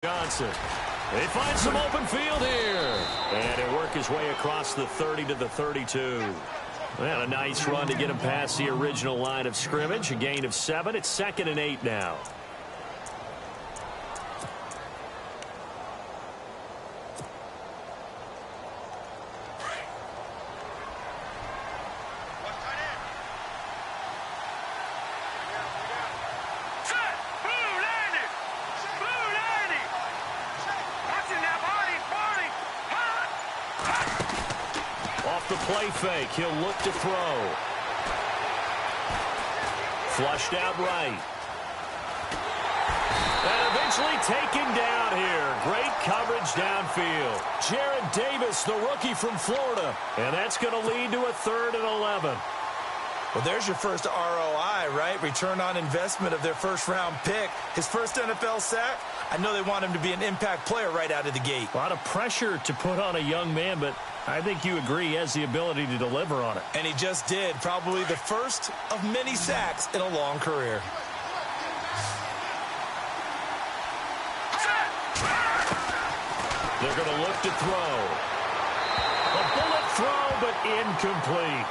Johnson. They find some open field here. And they work his way across the 30 to the 32. And a nice run to get him past the original line of scrimmage. A gain of 7. It's 2nd and 8 now. The play fake. He'll look to throw. Flushed out right. And eventually taken down here. Great coverage downfield. Jared Davis, the rookie from Florida. And that's going to lead to a 3rd and 11. Well, there's your first ROI, right? Return on investment of their first-round pick. His first NFL sack. I know they want him to be an impact player right out of the gate. A lot of pressure to put on a young man, but I think you agree he has the ability to deliver on it. And he just did. Probably the first of many sacks in a long career. They're going to look to throw. A bullet throw, but incomplete.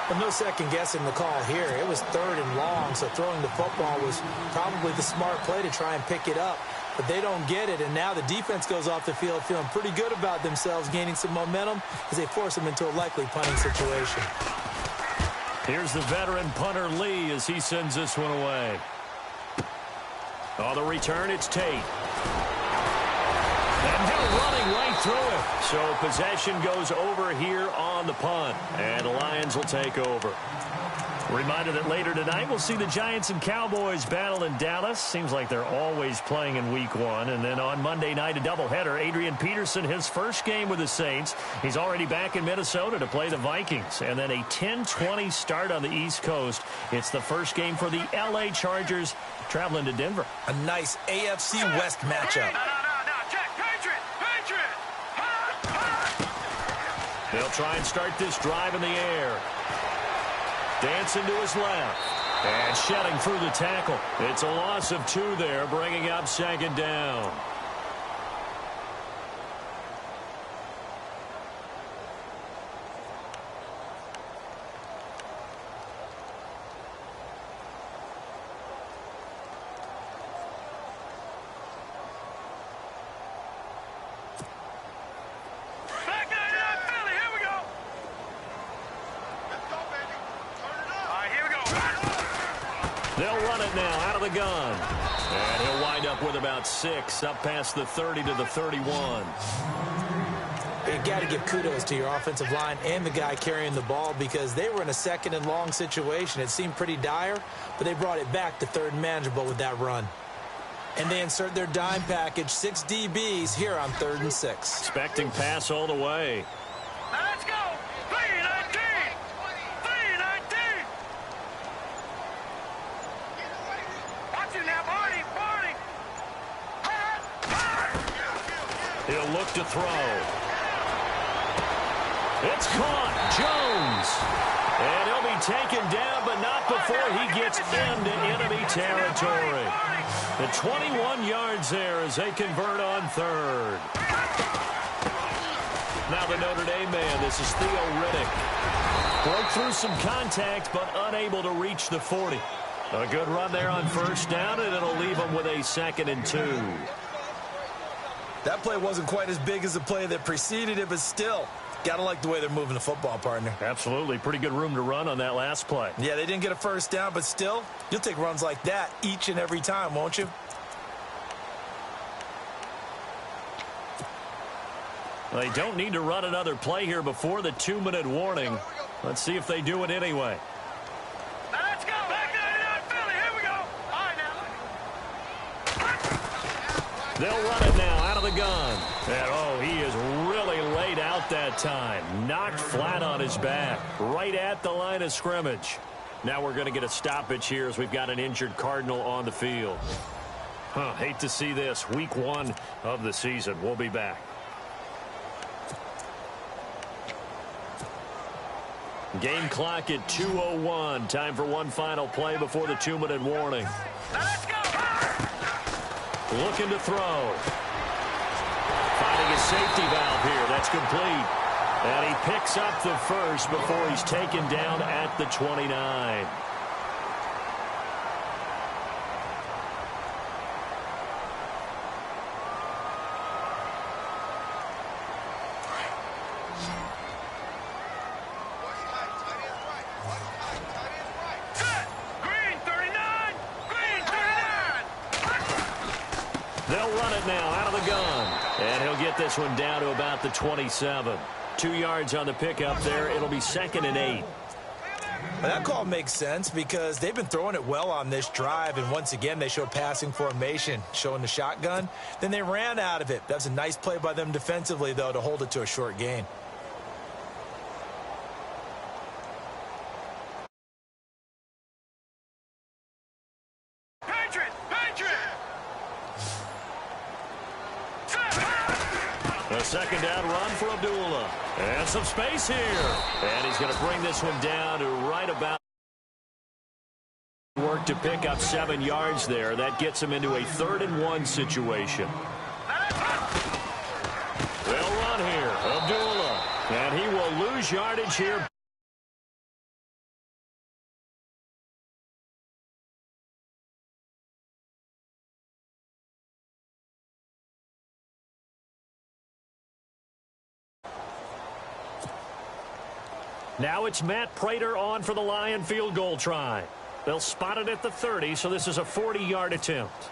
Well, no second-guessing the call here. It was 3rd and long, so throwing the football was probably the smart play to try and pick it up. But they don't get it, and now the defense goes off the field feeling pretty good about themselves, gaining some momentum as they force them into a likely punting situation. Here's the veteran punter Lee as he sends this one away. On the return, it's Tate. And they're running right through it. So possession goes over here on the punt, and the Lions will take over. Reminder that later tonight we'll see the Giants and Cowboys battle in Dallas. Seems like they're always playing in week 1. And then on Monday night, a doubleheader. Adrian Peterson, his first game with the Saints. He's already back in Minnesota to play the Vikings. And then a 10-20 start on the East Coast. It's the first game for the L.A. Chargers traveling to Denver. A nice AFC West matchup. They'll try and start this drive in the air. Dancing to his left. And shedding through the tackle. It's a loss of 2 there, bringing up 2nd down. They'll run it now out of the gun. And he'll wind up with about 6, up past the 30 to the 31. You got to give kudos to your offensive line and the guy carrying the ball because they were in a 2nd and long situation. It seemed pretty dire, but they brought it back to 3rd and manageable with that run. And they insert their dime package, 6 DBs here on 3rd and 6. Expecting pass all the way. Let's go. 3-19. 3-19. Watching that body. He'll look to throw. It's caught. Jones. And he'll be taken down, but not before he gets into enemy territory. The 21 yards there as they convert on 3rd. Now the Notre Dame man, this is Theo Riddick. Broke through some contact, but unable to reach the 40. A good run there on 1st down, and it'll leave him with a 2nd and 2. That play wasn't quite as big as the play that preceded it, but still, gotta like the way they're moving the football, partner. Absolutely. Pretty good room to run on that last play. Yeah, they didn't get a 1st down, but still, you'll take runs like that each and every time, won't you? They don't need to run another play here before the 2-minute warning. Let's see if they do it anyway. Let's go. Back there, Philly. Here we go. All right, now. They'll run it now out of the gun. And, oh, he is really laid out that time. Knocked flat on his back. Right at the line of scrimmage. Now we're going to get a stoppage here as we've got an injured Cardinal on the field. Hate to see this. Week 1 of the season. We'll be back. Game clock at 2:01. Time for one final play before the 2-minute warning. Let's go. Looking to throw. safety valve here. That's complete. And he picks up the first before he's taken down at the 29. They'll run it now out of the gun. And he'll get this one down to about the 27. 2 yards on the pickup there. It'll be 2nd and 8. Well, that call makes sense because they've been throwing it well on this drive, and once again they show passing formation, showing the shotgun. Then they ran out of it. That's a nice play by them defensively, though, to hold it to a short gain. A second down run for Abdullah. And some space here. And he's going to bring this one down to right about work to pick up 7 yards there. That gets him into a 3rd and 1 situation. They'll run here. Abdullah. And he will lose yardage here. Now it's Matt Prater on for the Lion field goal try. They'll spot it at the 30, so this is a 40-yard attempt.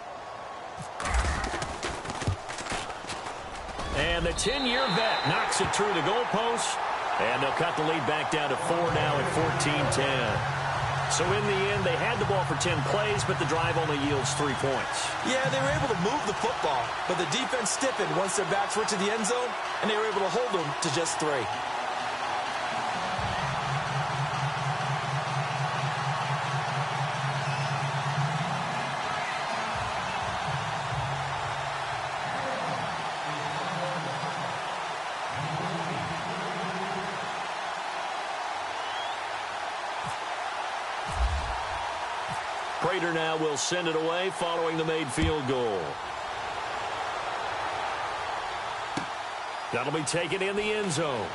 And the 10-year vet knocks it through the goalpost, and they'll cut the lead back down to 4 now at 14-10. So in the end, they had the ball for 10 plays, but the drive only yields 3 points. Yeah, they were able to move the football, but the defense stiffened once their backs were to the end zone, and they were able to hold them to just 3. Prater now will send it away following the made field goal. That'll be taken in the end zone.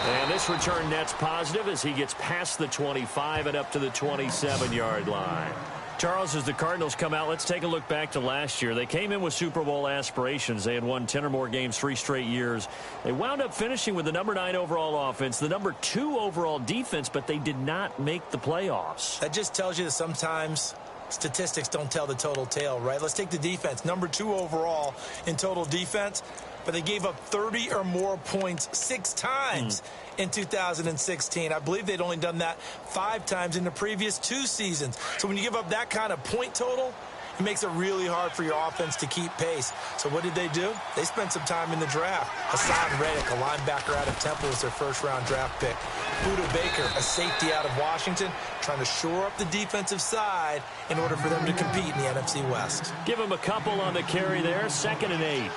And this return net's positive as he gets past the 25 and up to the 27-yard line. Charles, as the Cardinals come out, let's take a look back to last year. They came in with Super Bowl aspirations. They had won 10 or more games 3 straight years. They wound up finishing with the number 9 overall offense, the number 2 overall defense, but they did not make the playoffs. That just tells you that sometimes statistics don't tell the total tale, right? Let's take the defense. Number 2 overall in total defense, but they gave up 30 or more points 6 times in 2016. I believe they'd only done that 5 times in the previous 2 seasons. So when you give up that kind of point total, it makes it really hard for your offense to keep pace. So what did they do? They spent some time in the draft. Hassan Reddick, a linebacker out of Temple, was their first-round draft pick. Buda Baker, a safety out of Washington, trying to shore up the defensive side in order for them to compete in the NFC West. Give him a couple on the carry there, 2nd and 8.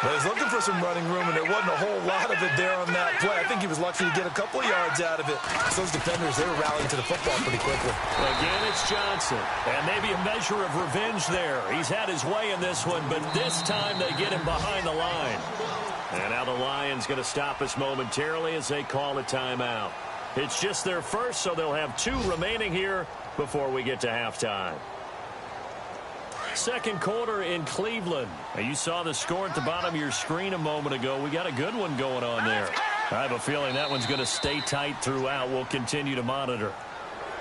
Well, he's looking for some running room, and there wasn't a whole lot of it there on that play. I think he was lucky to get a couple of yards out of it. So those defenders, they were rallying to the football pretty quickly. Again, it's Johnson. And maybe a measure of revenge there. He's had his way in this one, but this time they get him behind the line. And now the Lions going to stop us momentarily as they call a timeout. It's just their first, so they'll have 2 remaining here before we get to halftime. Second quarter in Cleveland. Now, you saw the score at the bottom of your screen a moment ago. We got a good one going on there. I have a feeling that one's going to stay tight throughout. We'll continue to monitor.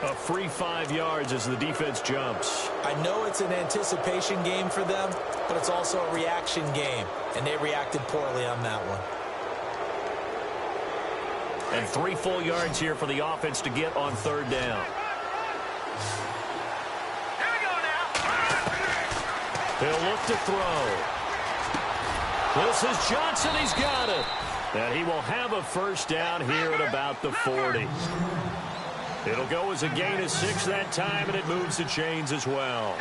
A free 5 yards as the defense jumps. I know it's an anticipation game for them, but it's also a reaction game, and they reacted poorly on that one. And 3 full yards here for the offense to get on 3rd down. He'll look to throw. This is Johnson. He's got it. And he will have a first down here at about the 40. It'll go as a gain of 6 that time, and it moves the chains as well.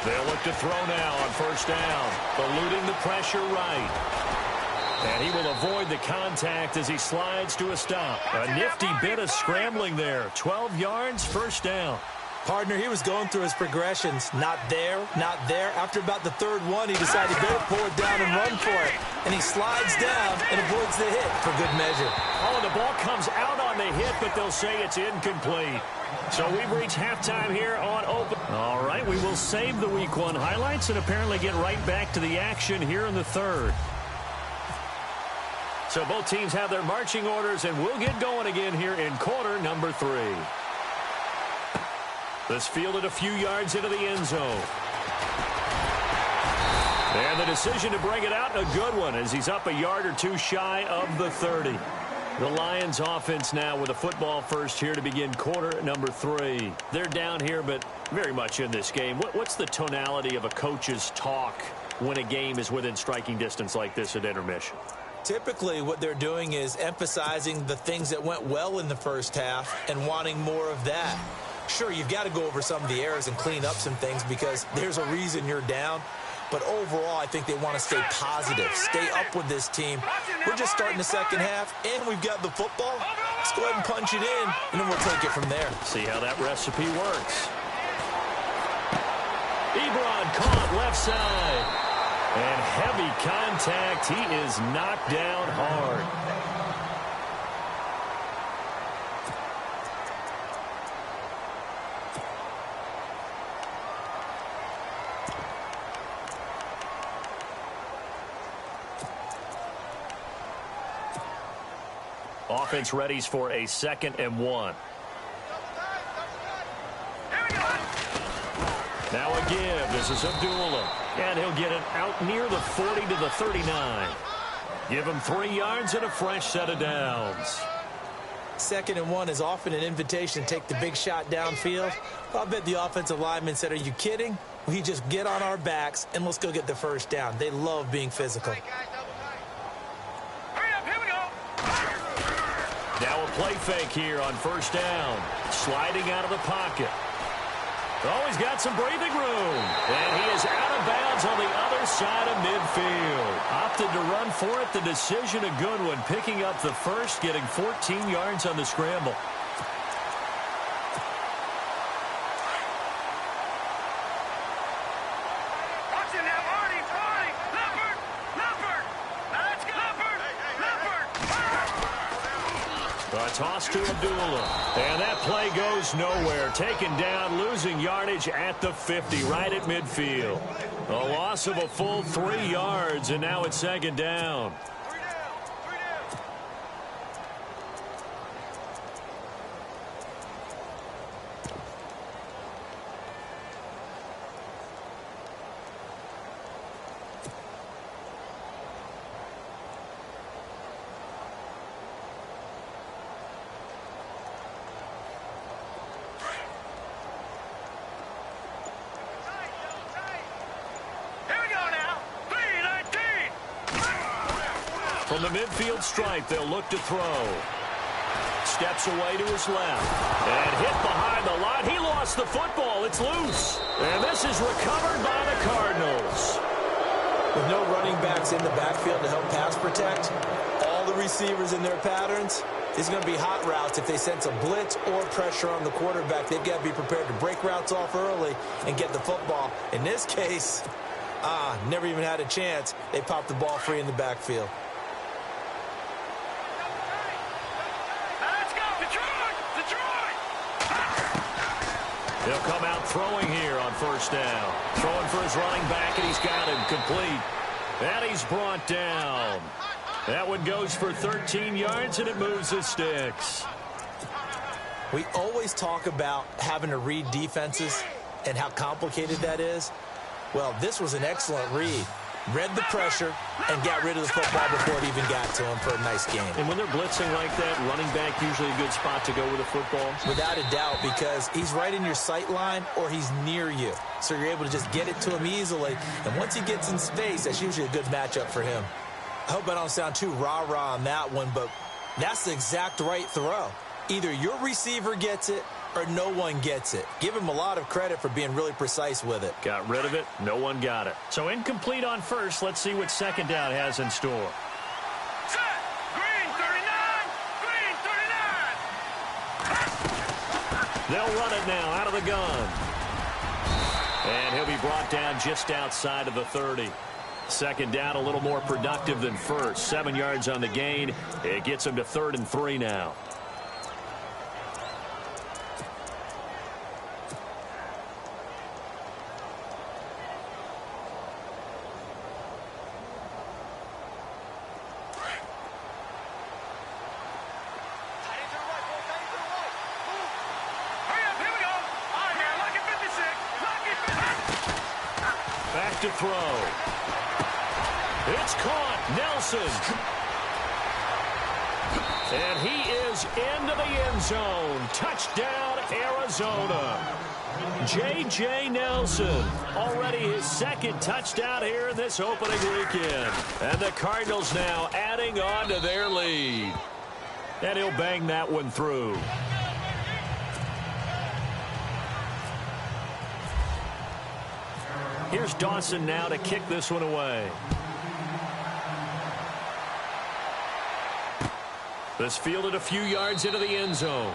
They'll look to throw now on 1st down. Eluding the pressure right. And he will avoid the contact as he slides to a stop. A nifty bit of scrambling there. 12 yards, 1st down. Partner, he was going through his progressions. Not there, not there. After about the third one, he decided he better pull it down and run for it. And he slides down and avoids the hit for good measure. Oh, and the ball comes out on the hit, but they'll say it's incomplete. So we've reached halftime here on Open. All right, we will save the Week 1 highlights and apparently get right back to the action here in the third. So both teams have their marching orders, and we'll get going again here in quarter number 3. This fielded a few yards into the end zone. And the decision to bring it out, a good one, as he's up a yard or two shy of the 30. The Lions offense now with a football first here to begin quarter number 3. They're down here, but very much in this game. What's the tonality of a coach's talk when a game is within striking distance like this at intermission? Typically, what they're doing is emphasizing the things that went well in the first half and wanting more of that. Sure, you've got to go over some of the errors and clean up some things because there's a reason you're down. But overall, I think they want to stay positive, stay up with this team. We're just starting the second half, and we've got the football. Let's go ahead and punch it in, and then we'll take it from there. See how that recipe works. Ebron caught left side. And heavy contact. He is knocked down hard. Offense readies for a 2nd and 1. Now a give. This is Abdullah. And he'll get it out near the 40 to the 39. Give him 3 yards and a fresh set of downs. 2nd and 1 is often an invitation to take the big shot downfield. I bet the offensive lineman said, are you kidding? We just get on our backs and let's go get the first down. They love being physical. Now a play fake here on first down. Sliding out of the pocket. Oh, he's got some breathing room. And he is out of bounds on the other side of midfield. Opted to run for it. The decision a good one. Picking up the first, getting 14 yards on the scramble. Toss to Abdullah. And that play goes nowhere. Taken down, losing yardage at the 50, right at midfield. A loss of a full 3 yards, and now it's 2nd down. From the midfield stripe, they'll look to throw. Steps away to his left. And hit behind the line. He lost the football. It's loose. And this is recovered by the Cardinals. With no running backs in the backfield to help pass protect, all the receivers in their patterns, it's going to be hot routes. If they sense a blitz or pressure on the quarterback, they've got to be prepared to break routes off early and get the football. In this case, never even had a chance. They popped the ball free in the backfield. He'll come out throwing here on first down. Throwing for his running back, and he's got him complete. And he's brought down. That one goes for 13 yards, and it moves the sticks. We always talk about having to read defenses and how complicated that is. Well, this was an excellent read. Read the pressure and got rid of the football before it even got to him for a nice game. And when they're blitzing like that, running back usually a good spot to go with the football? Without a doubt, because he's right in your sight line or he's near you. So you're able to just get it to him easily. And once he gets in space, that's usually a good matchup for him. I hope I don't sound too rah-rah on that one, but that's the exact right throw. Either your receiver gets it or no one gets it. Give him a lot of credit for being really precise with it. Got rid of it. No one got it. So incomplete on first. Let's see what 2nd down has in store. Set. Green 39. Green 39. They'll run it now out of the gun. And he'll be brought down just outside of the 30. Second down, a little more productive than first. 7 yards on the gain. It gets him to 3rd and 3 now. Back to throw. It's caught. Nelson. And he is into the end zone. Touchdown, Arizona. J.J. Nelson, already his 2nd touchdown here in this opening weekend. And the Cardinals now adding on to their lead. And he'll bang that one through. Here's Dawson now to kick this one away. This fielded a few yards into the end zone.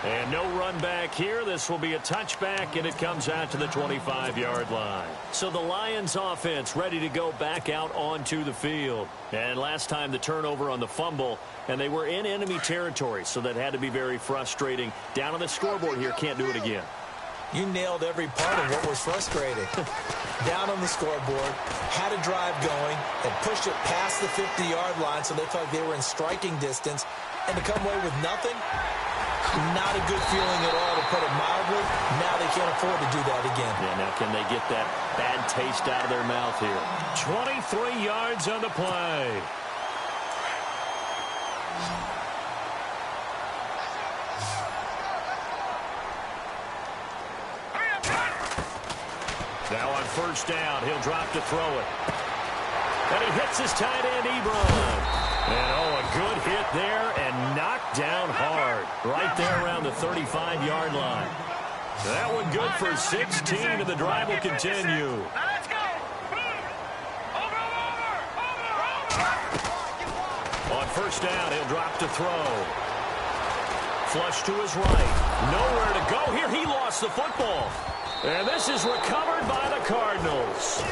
And no run back here. This will be a touchback, and it comes out to the 25-yard line. So the Lions offense ready to go back out onto the field. And last time the turnover on the fumble, and they were in enemy territory, so that had to be very frustrating. Down on the scoreboard here, can't do it again. You nailed every part of what was frustrating. Down on the scoreboard, had a drive going, and pushed it past the 50-yard line so they felt like they were in striking distance. And to come away with nothing, not a good feeling at all, to put it mildly. Now they can't afford to do that again. Yeah, now can they get that bad taste out of their mouth here? 23 yards on the play. Now on first down, he'll drop to throw it. And he hits his tight end, Ebron. And, oh, a good hit there and knocked down hard. Right there around the 35-yard line. That one good for 16, and the drive will continue. Let's go. Over. On first down, he'll drop to throw. Flush to his right. Nowhere to go here. He lost the football. And this is recovered by the Cardinals.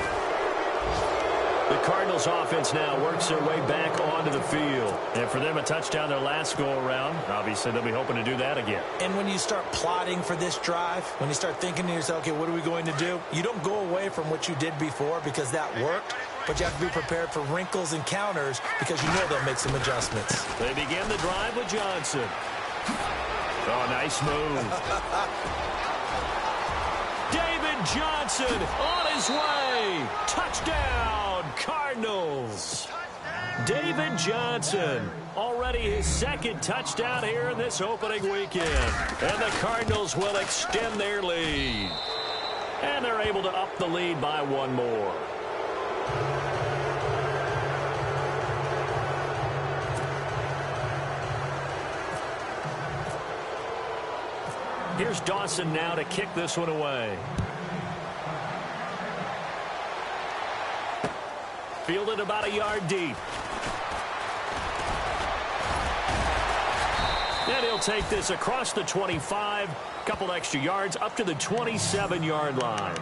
The Cardinals offense now works their way back onto the field. And for them, a touchdown their last go-around. Obviously, they'll be hoping to do that again. And when you start plotting for this drive, when you start thinking to yourself, okay, what are we going to do? You don't go away from what you did before because that worked. But you have to be prepared for wrinkles and counters because you know they'll make some adjustments. They begin the drive with Johnson. Oh, nice move. David Johnson on his way. Touchdown, Cardinals. David Johnson, already his 2nd touchdown here in this opening weekend. And the Cardinals will extend their lead. And they're able to up the lead by one more. Here's Dawson now to kick this one away. Fielded about a yard deep. And he'll take this across the 25, couple extra yards up to the 27-yard line.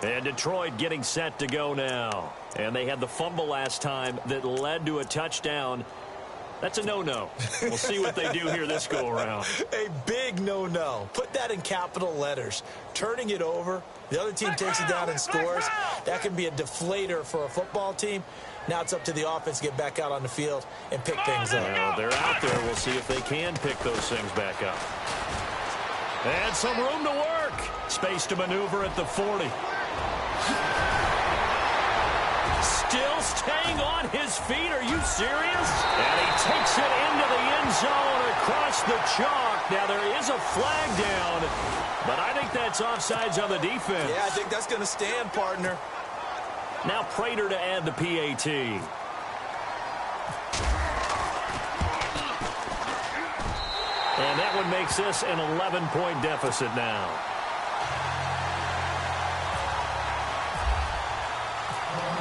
And Detroit getting set to go now. And they had the fumble last time that led to a touchdown. That's a no-no. We'll see what they do here this go-around. A big no-no. Put that in capital letters. Turning it over, the other team takes it down and scores. That can be a deflator for a football team. Now it's up to the offense to get back out on the field and pick things up. Well, they're out there. We'll see if they can pick those things back up. And some room to work. Space to maneuver at the 40. Still staying on his feet. Are you serious? And he takes it into the end zone across the chalk. Now, there is a flag down, but I think that's offsides on the defense. Yeah, I think that's going to stand, partner. Now Prater to add the PAT. And that one makes this an 11-point deficit now.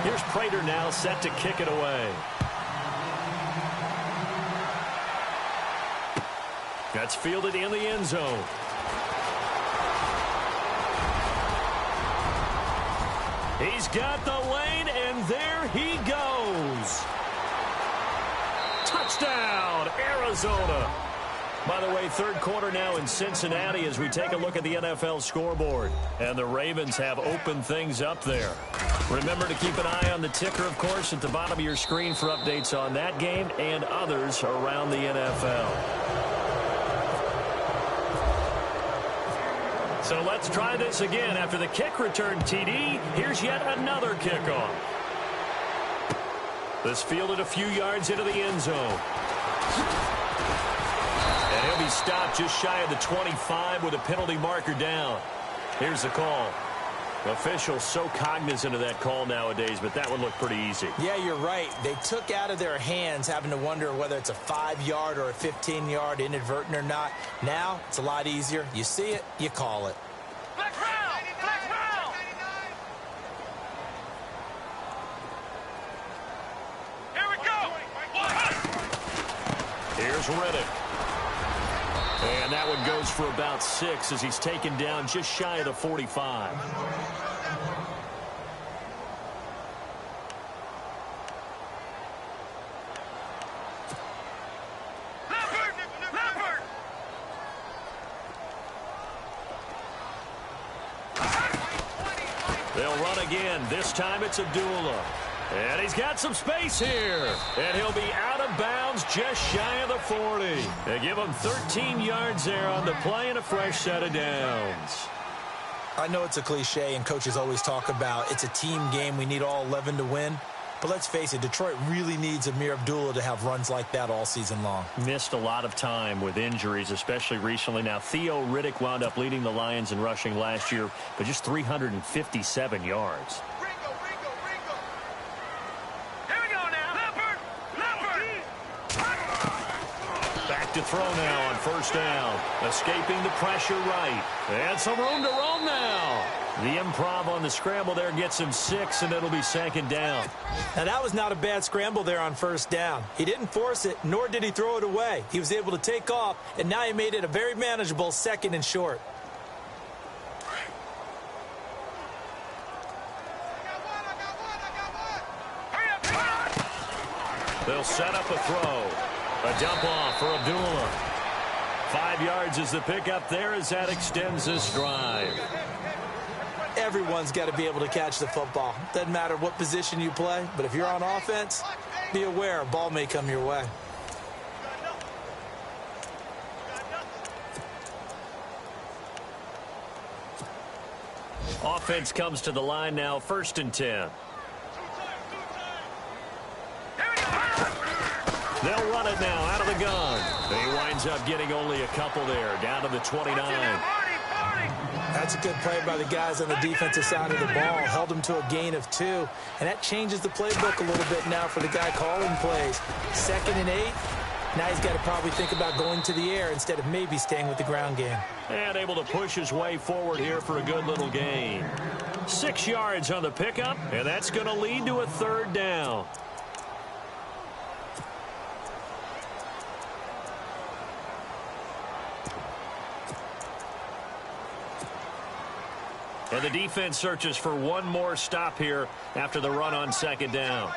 Here's Prater now set to kick it away. That's fielded in the end zone. He's got the lane, and there he goes. Touchdown, Arizona. By the way, third quarter now in Cincinnati as we take a look at the NFL scoreboard. And the Ravens have opened things up there. Remember to keep an eye on the ticker, of course, at the bottom of your screen for updates on that game and others around the NFL. So let's try this again. After the kick return TD, here's yet another kickoff. This fielded a few yards into the end zone. And he'll be stopped just shy of the 25 with a penalty marker down. Here's the call. Officials so cognizant of that call nowadays, but that would look pretty easy. Yeah, you're right. They took out of their hands having to wonder whether it's a 5-yard or a 15-yard inadvertent or not. Now, it's a lot easier. You see it, you call it. Flex round! Flex round! Here we go! Here's Riddick. And that one goes for about 6 as he's taken down just shy of the 45. They'll run again. This time it's Abdullah. And he's got some space here. And he'll be out of bounds just shy of the 40. They give him 13 yards there on the play and a fresh set of downs. I know it's a cliche, and coaches always talk about it's a team game. We need all 11 to win. But let's face it, Detroit really needs Amir Abdullah to have runs like that all season long. Missed a lot of time with injuries, especially recently. Now, Theo Riddick wound up leading the Lions in rushing last year, but just 357 yards. To throw now on first down. Escaping the pressure right. And some room to roam now. The improv on the scramble there gets him 6, and it'll be second down. Now, that was not a bad scramble there on first down. He didn't force it, nor did he throw it away. He was able to take off, and now he made it a very manageable 2nd and short. They'll set up a throw. A dump off for Abdullah. 5 yards is the pickup there as that extends this drive. Everyone's got to be able to catch the football. Doesn't matter what position you play, but if you're on offense, be aware a ball may come your way. Offense comes to the line now, 1st and 10. They'll run it now out of the gun. He winds up getting only a couple there, down to the 29. That's a good play by the guys on the defensive side of the ball. Held them to a gain of 2. And that changes the playbook a little bit now for the guy calling plays. 2nd and 8. Now he's got to probably think about going to the air instead of maybe staying with the ground game. And able to push his way forward here for a good little gain. 6 yards on the pickup, and that's going to lead to a 3rd down. And the defense searches for one more stop here after the run on 2nd down.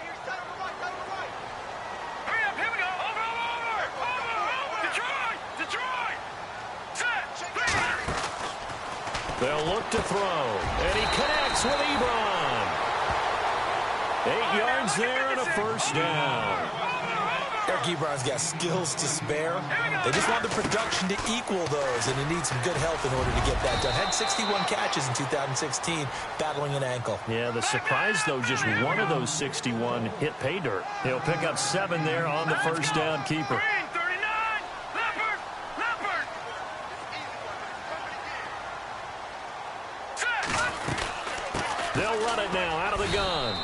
Hurry up, here we go. Over. Detroit. Set. They'll look to throw. And he connects with Ebron. 8 yards there and a 1st down. Eric Ebron's got skills to spare. They just want the production to equal those, and he needs some good health in order to get that done. Had 61 catches in 2016, battling an ankle. Yeah, the surprise, though, just one of those 61 hit pay dirt. He'll pick up 7 there on the 1st down keeper. 39. Leopard. They'll run it now out of the gun.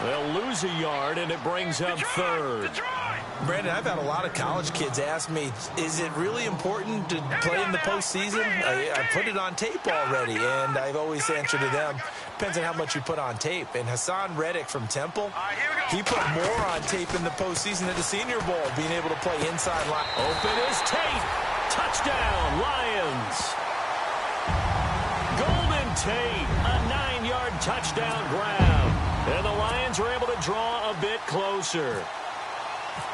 They'll lose a yard, and it brings up 3rd. Brandon, I've had a lot of college kids ask me, is it really important to play in the postseason? I put it on tape already, and I've always answered to them, depends on how much you put on tape. And Hassan Reddick from Temple, he put more on tape in the postseason at the Senior Bowl, being able to play inside line. Open is Tate. Touchdown, Lions. Golden Tate, a 9-yard touchdown grab. And the Lions are able to draw a bit closer.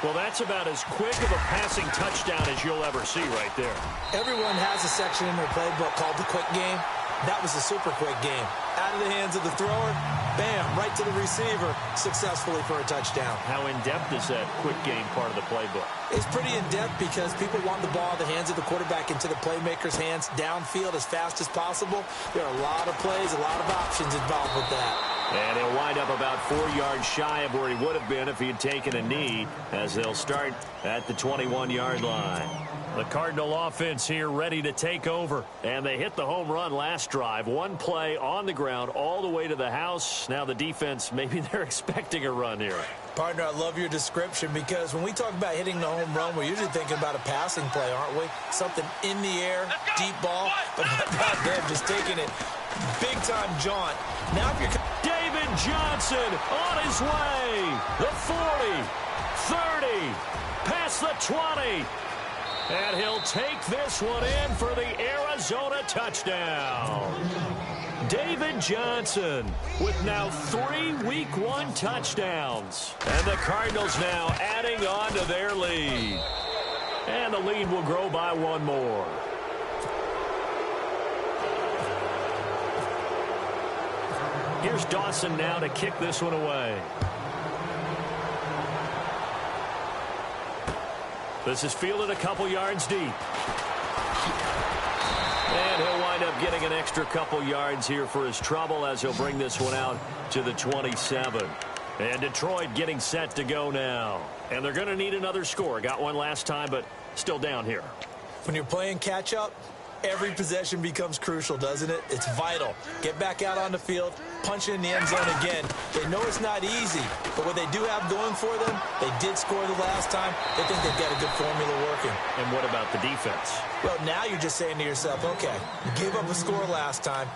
Well, that's about as quick of a passing touchdown as you'll ever see right there. Everyone has a section in their playbook called the quick game. That was a super quick game. Out of the hands of the thrower, bam, right to the receiver, successfully for a touchdown. How in-depth is that quick game part of the playbook? It's pretty in-depth because people want the ball in the hands of the quarterback into the playmaker's hands downfield as fast as possible. There are a lot of plays, a lot of options involved with that. And he'll wind up about 4 yards shy of where he would have been if he had taken a knee, as they'll start at the 21-yard line. The Cardinal offense here ready to take over. And they hit the home run last drive. One play on the ground all the way to the house. Now the defense, maybe they're expecting a run here. Partner, I love your description because when we talk about hitting the home run, we're usually thinking about a passing play, aren't we? Something in the air, deep ball, but how about them just taking it big-time jaunt. Now if you're... David Johnson on his way. The 40, 30, past the 20. And he'll take this one in for the Arizona touchdown. David Johnson with now 3 Week 1 touchdowns. And the Cardinals now adding on to their lead. And the lead will grow by 1 more. Here's Dawson now to kick this one away. This is fielded a couple yards deep. And he'll wind up getting an extra couple yards here for his trouble as he'll bring this one out to the 27. And Detroit getting set to go now. And they're going to need another score. Got one last time, but still down here. When you're playing catch-up, every possession becomes crucial, doesn't it? It's vital. Get back out on the field, punch it in the end zone again. They know it's not easy, but what they do have going for them, they did score the last time. They think they've got a good formula working. And what about the defense? Well, now you're just saying to yourself, okay, we gave up a score last time.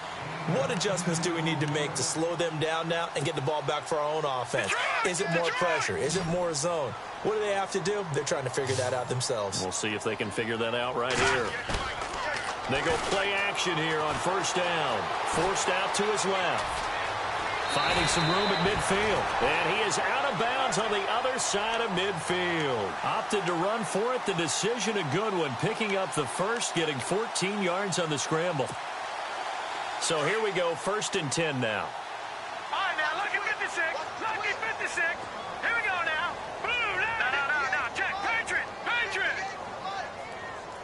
What adjustments do we need to make to slow them down now and get the ball back for our own offense? Is it more pressure? Is it more zone? What do they have to do? They're trying to figure that out themselves. We'll see if they can figure that out right here. They go play action here on first down. Forced out to his left. Finding some room at midfield. And he is out of bounds on the other side of midfield. Opted to run for it. The decision a good one. Picking up the first, getting 14 yards on the scramble. So here we go, 1st and 10 now. All right, now, lucky 56. Lucky 56. Here we go now. Boom, no. Check. Patriot.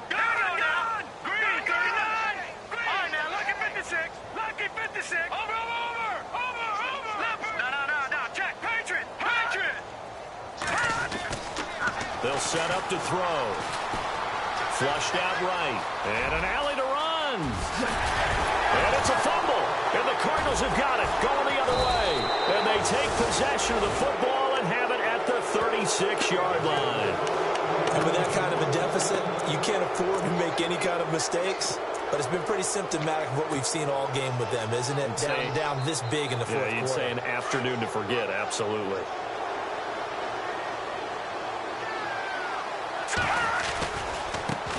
Go now. Green 39. All right, now, lucky 56. Lucky 56. Over. No. Check. Patriot. They'll set up to throw. Flushed out right. And an alley to run. And it's a fumble. And the Cardinals have got it. Going the other way. And they take possession of the football and have it at the 36-yard line. And with that kind of a deficit, you can't afford to make any kind of mistakes. But it's been pretty symptomatic of what we've seen all game with them, isn't it? Down this big in the fourth quarter. Yeah, you'd say an afternoon to forget. Absolutely.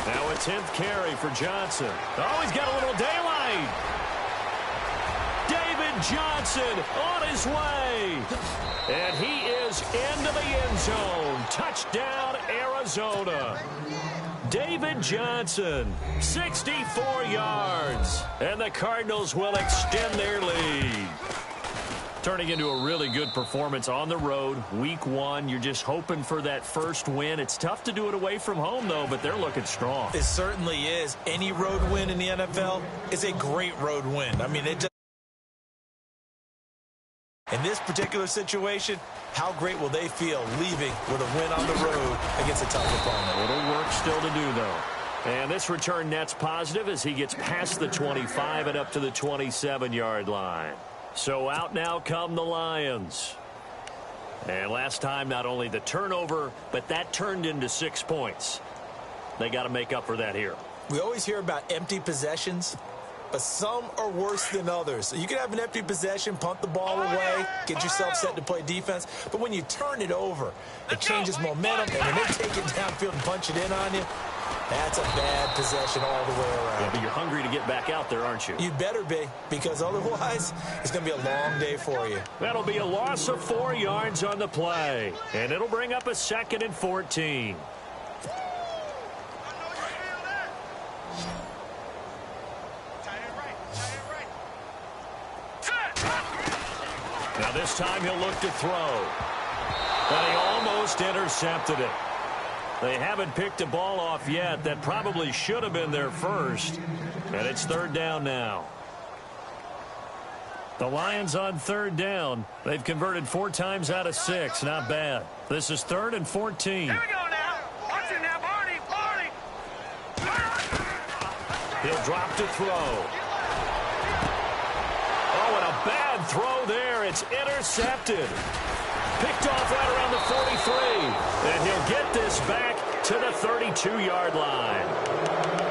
Now a 10th carry for Johnson. Oh, he's got a little daylight. David Johnson on his way. And he is into the end zone. Touchdown, Arizona. David Johnson, 64 yards. And the Cardinals will extend their lead. Turning into a really good performance on the road. Week 1, you're just hoping for that first win. It's tough to do it away from home, though, but they're looking strong. It certainly is. Any road win in the NFL is a great road win. I mean, it just... In this particular situation, how great will they feel leaving with a win on the road against a tough opponent? A little work still to do, though. And this return net's positive as he gets past the 25 and up to the 27-yard line. So out now come the Lions. And last time, not only the turnover, but that turned into 6 points. They got to make up for that here. We always hear about empty possessions, but some are worse than others. So you can have an empty possession, punt the ball away, get yourself set to play defense. But when you turn it over, it changes momentum, and when they take it downfield and punch it in on you, That's a bad possession all the way around. Yeah, but you're hungry to get back out there, aren't you? You better be, because otherwise it's going to be a long day for you. That'll be a loss of 4 yards on the play, and it'll bring up a 2nd and 14. Now this time he'll look to throw. But he almost intercepted it. They haven't picked a ball off yet. That probably should have been their first. And it's 3rd down now. The Lions on 3rd down. They've converted 4 times out of 6. Not bad. This is 3rd and 14. Here we go now. Watch it now, Barney. Barney. He'll drop to throw. Oh, and a bad throw there. It's intercepted. Picked off right around the 43. And he'll get this back to the 32-yard line.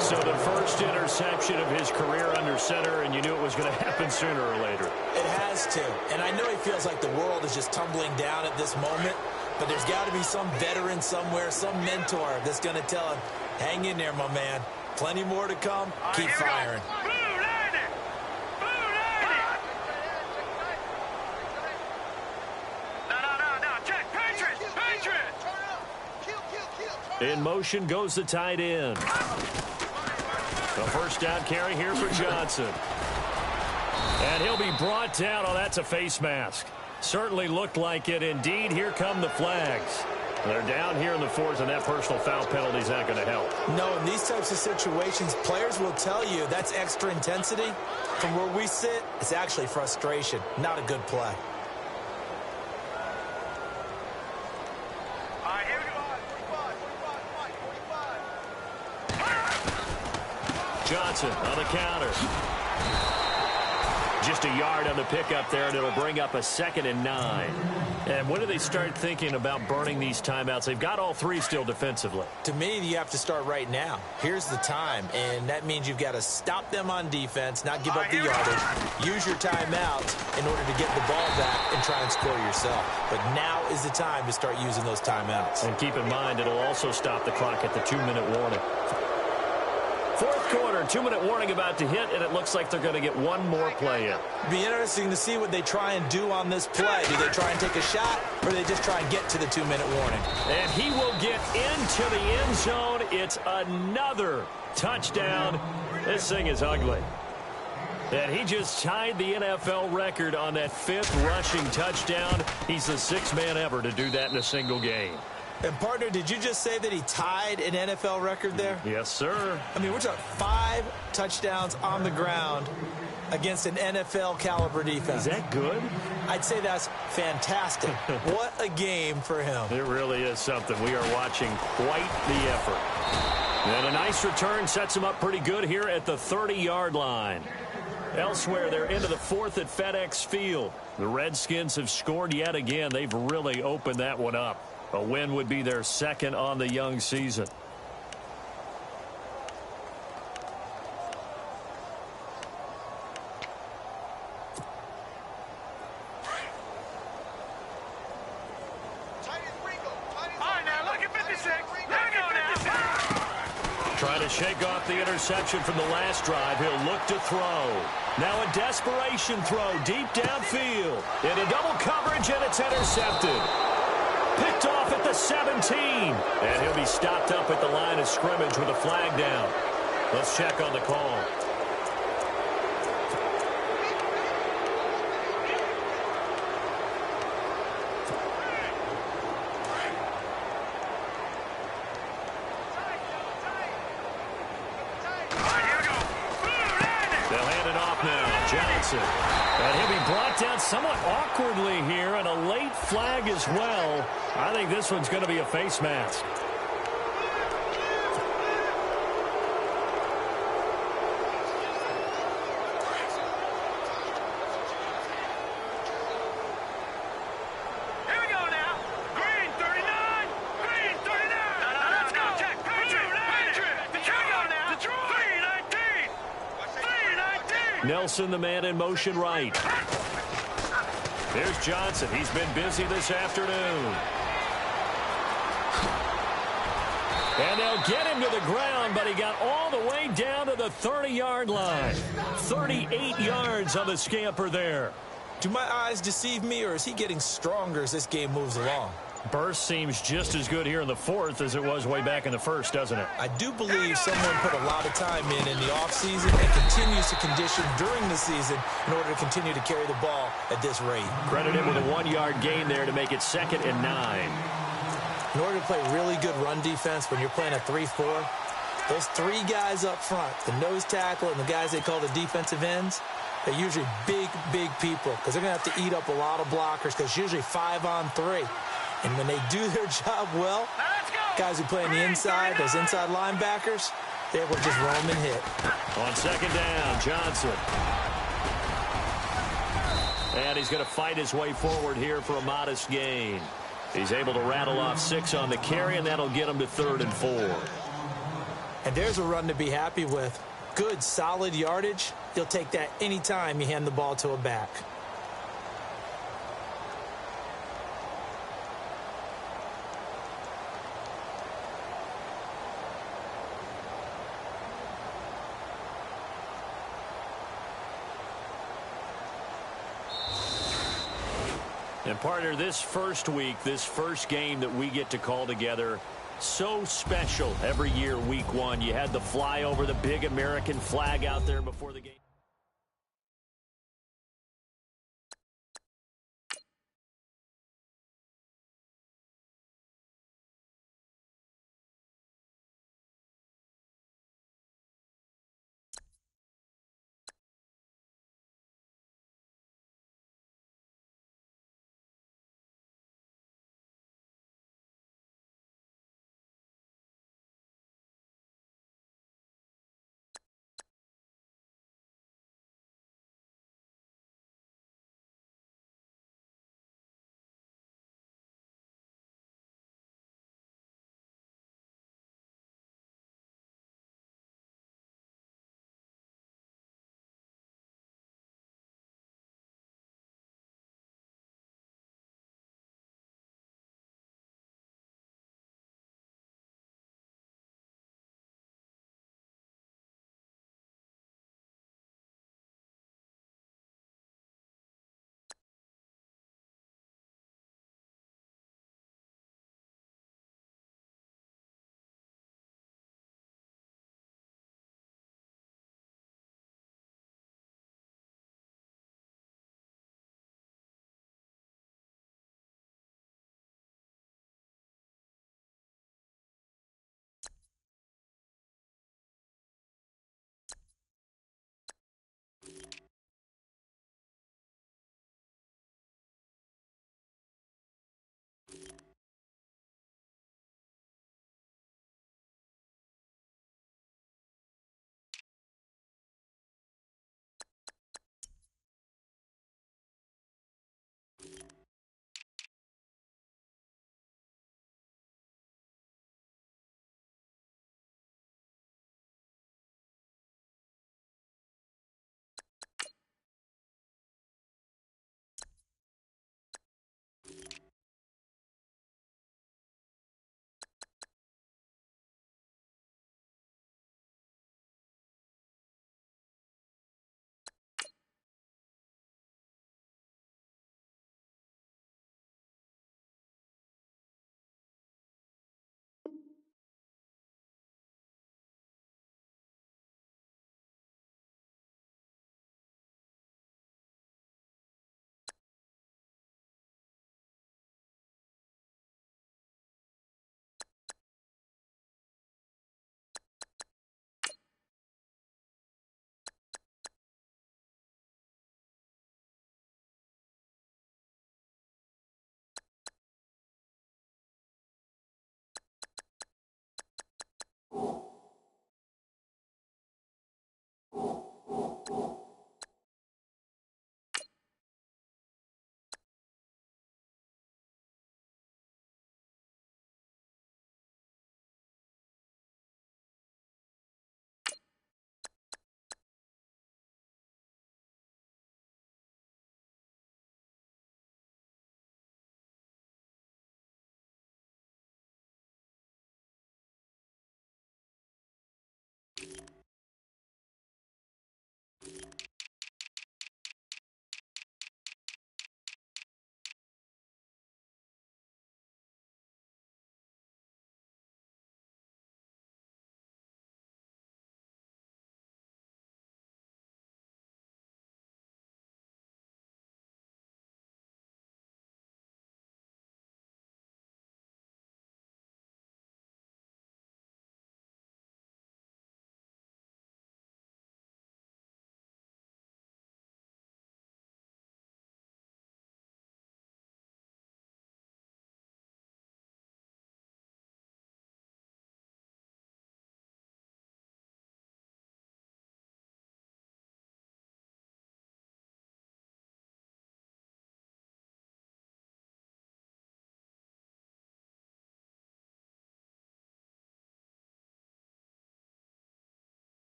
So the first interception of his career under center, and you knew it was going to happen sooner or later. It has to. And I know he feels like the world is just tumbling down at this moment, but there's got to be some veteran somewhere, some mentor that's going to tell him, hang in there, my man. Plenty more to come. Keep firing. In motion goes the tight end. The first down carry here for Johnson. And he'll be brought down. Oh, that's a face mask. Certainly looked like it. Indeed, here come the flags. They're down here in the 4th, and that personal foul penalty is not going to help. No, in these types of situations, players will tell you that's extra intensity. From where we sit, it's actually frustration, not a good play. Johnson on the counter. Just a yard on the pickup there, and it'll bring up a 2nd and 9. And when do they start thinking about burning these timeouts? They've got all 3 still defensively. To me, you have to start right now. Here's the time, and that means you've got to stop them on defense, not give up the yardage, use your timeouts in order to get the ball back and try and score yourself. But now is the time to start using those timeouts. And keep in mind, it'll also stop the clock at the 2-minute warning. 4th quarter, 2-minute warning about to hit, and it looks like they're going to get one more play in. It'll be interesting to see what they try and do on this play. Do they try and take a shot, or do they just try and get to the 2-minute warning? And he will get into the end zone. It's another touchdown. This thing is ugly. And he just tied the NFL record on that 5th rushing touchdown. He's the 6th man ever to do that in a single game. And, partner, did you just say that he tied an NFL record there? Yes, sir. I mean, we're talking 5 touchdowns on the ground against an NFL-caliber defense. Is that good? I'd say that's fantastic. What a game for him. It really is something. We are watching quite the effort. And a nice return sets him up pretty good here at the 30-yard line. Elsewhere, they're into the 4th at FedEx Field. The Redskins have scored yet again. They've really opened that one up. A win would be their 2nd on the young season. Trying to shake off the interception from the last drive. He'll look to throw. Now a desperation throw deep downfield. Into double coverage, and it's intercepted. Picked off at the 17. And he'll be stopped up at the line of scrimmage with a flag down. Let's check on the call. They'll hand it off now. Johnson. And he'll be brought down somewhat awkwardly here, and a late flag as well. I think this one's going to be a face mask. Here we go now. Green 39. Green 39. Let's go, Jack. Patriot. Detroit now. Detroit. 319. 319. Nelson, the man in motion right. There's Johnson. He's been busy this afternoon. And they'll get him to the ground, but he got all the way down to the 30-yard line. 38 yards on the scamper there. Do my eyes deceive me, or is he getting stronger as this game moves along? Burst seems just as good here in the fourth as it was way back in the first, doesn't it? I do believe someone put a lot of time in the offseason and continues to condition during the season in order to continue to carry the ball at this rate. Credit him with a 1-yard gain there to make it 2nd and 9. In order to play really good run defense when you're playing a 3-4, those 3 guys up front, the nose tackle and the guys they call the defensive ends, they're usually big people because they're going to have to eat up a lot of blockers because it's usually 5-on-3. And when they do their job well, guys who play on the inside, those inside linebackers, they're able to just roam and hit. On 2nd down, Johnson. And he's going to fight his way forward here for a modest gain. He's able to rattle off 6 on the carry, and that'll get him to 3rd and 4. And there's a run to be happy with. Good, solid yardage. You'll take that anytime you hand the ball to a back. And partner, this first week, this first game that we get to call together, so special every year, week 1. You had the flyover, the big American flag out there before the game.